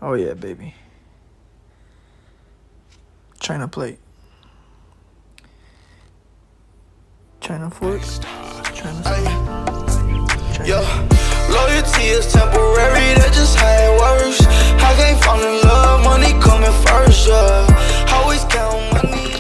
Oh yeah, baby. China plate. China fork. China spoon. Yo, loyalty is temporary, that's just how it works. I can't fall in love, money coming first, yeah. Always count money.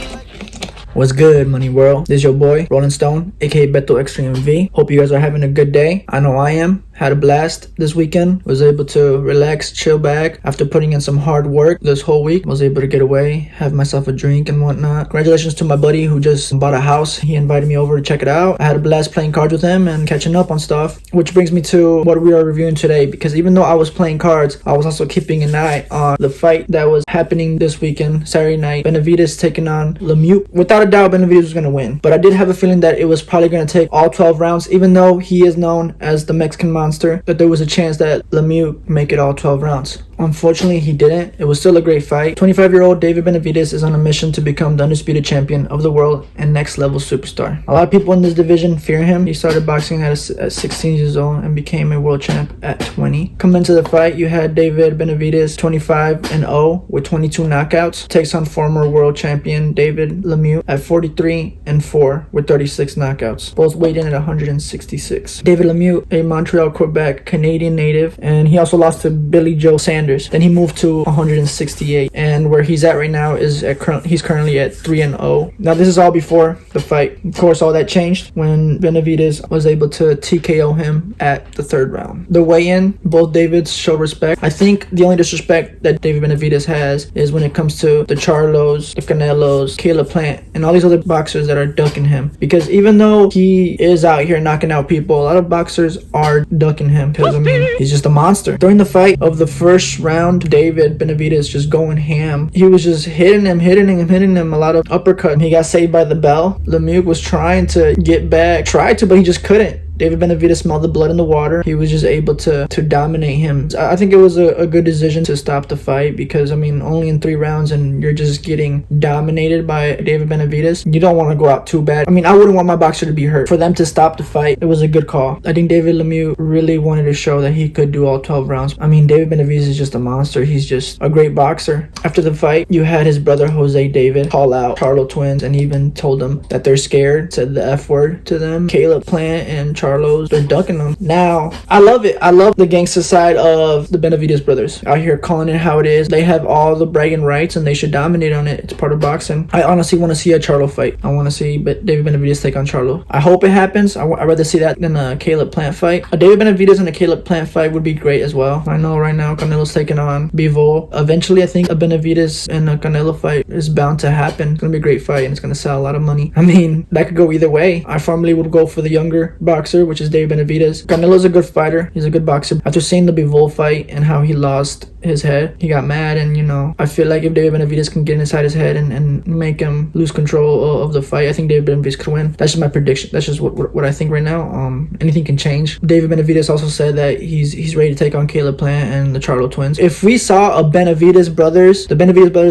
What's good, money world? This is your boy, Rollin Stone, aka Beto X3MV. Hope you guys are having a good day. I know I am. Had a blast this weekend. Was able to relax, chill back after putting in some hard work this whole week. Was able to get away, have myself a drink and whatnot. Congratulations to my buddy who just bought a house. He invited me over to check it out. I had a blast playing cards with him and catching up on stuff. Which brings me to what we are reviewing today, because even though I was playing cards, I was also keeping an eye on the fight that was happening this weekend, Saturday night. Benavidez taking on Lemieux. Without a doubt, Benavidez was going to win. But I did have a feeling that it was probably going to take all 12 rounds, even though he is known as the Mexican monster, that there was a chance that Lemieux make it all 12 rounds. Unfortunately, he didn't. It was still a great fight. 25-year-old David Benavidez is on a mission to become the undisputed champion of the world and next-level superstar. A lot of people in this division fear him. He started boxing at 16 years old and became a world champ at 20. Coming into the fight, you had David Benavidez 25-0 with 22 knockouts. Takes on former world champion David Lemieux at 43-4 with 36 knockouts. Both weighed in at 166. David Lemieux, a Montreal, Quebec, Canadian native, and he also lost to Billy Joe Sanders. Then he moved to 168, and where he's at right now is he's currently at 3-0. Now this is all before the fight. Of course, all that changed when Benavidez was able to TKO him at the third round. The weigh-in, both Davids show respect. I think the only disrespect that David Benavidez has is when it comes to the Charlos, the Canelos, Caleb Plant, and all these other boxers that are ducking him. Because even though he is out here knocking out people, a lot of boxers are ducking him because, I mean, he's just a monster. During the fight of the first round, David Benavidez just going ham. He was just hitting him, a lot of uppercut. He got saved by the bell. Lemieux was trying to get back, but he just couldn't. David Benavidez smelled the blood in the water. He was just able to dominate him. I think it was a good decision to stop the fight because, I mean, only in 3 rounds and you're just getting dominated by David Benavidez. You don't want to go out too bad. I mean, I wouldn't want my boxer to be hurt. For them to stop the fight, it was a good call. I think David Lemieux really wanted to show that he could do all 12 rounds. I mean, David Benavidez is just a monster. He's just a great boxer. After the fight, you had his brother Jose David call out Charlo twins and even told them that they're scared, said the F word to them. Caleb Plant and Charlos, they're ducking them. Now, I love it. I love the gangster side of the Benavidez brothers. Out here calling it how it is. They have all the bragging rights and they should dominate on it. It's part of boxing. I honestly want to see a Charlo fight. I want to see David Benavidez take on Charlo. I hope it happens. I'd rather see that than a Caleb Plant fight. A David Benavidez and a Caleb Plant fight would be great as well. I know right now Canelo's taking on Bivol. Eventually, I think a Benavidez and a Canelo fight is bound to happen. It's going to be a great fight and it's going to sell a lot of money. I mean, that could go either way. I formally would go for the younger boxer, which is David Benavidez. Canelo's a good fighter. He's a good boxer. After seeing the Bivol fight and how he lost his head, he got mad, and, you know, I feel like if David Benavidez can get inside his head and make him lose control of the fight, I think David Benavidez could win. That's just my prediction. That's just what I think right now. Anything can change. David Benavidez also said that he's ready to take on Caleb Plant and the Charlo twins. If we saw the Benavidez brothers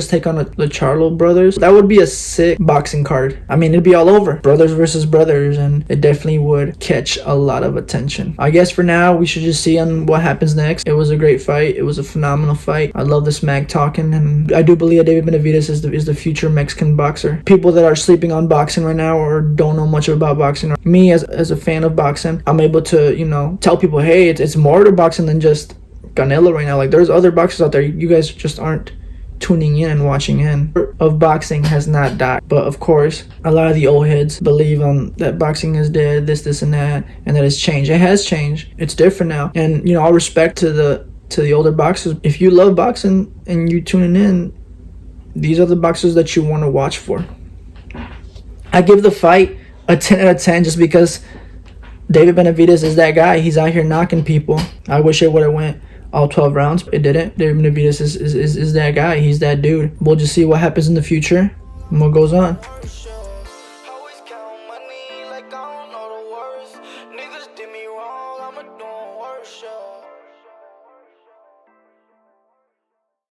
take on the Charlo brothers, that would be a sick boxing card. I mean, it'd be all over. Brothers versus brothers, and it definitely would catch a lot of attention. I guess for now, we should just see on what happens next. It was a great fight. It was a phenomenal fight. I love the smack talking, and I do believe that David Benavidez is the future Mexican boxer. People that are sleeping on boxing right now or don't know much about boxing, or me as a fan of boxing, I'm able to, you know, tell people, hey, it's more to boxing than just Canelo right now. Like, there's other boxers out there. You guys just aren't tuning in and watching in. Of boxing has not died, but of course a lot of the old heads believe that boxing is dead, this and that, and that it's changed. It has changed. It's different now, and, you know, all respect to the older boxers. If you love boxing and you tuning in, these are the boxers that you want to watch for. I give the fight a 10 out of 10 just because David Benavidez is that guy. He's out here knocking people. I wish it would have went all 12 rounds, but it didn't. David Benavidez is that guy. He's that dude. We'll just see what happens in the future and what goes on.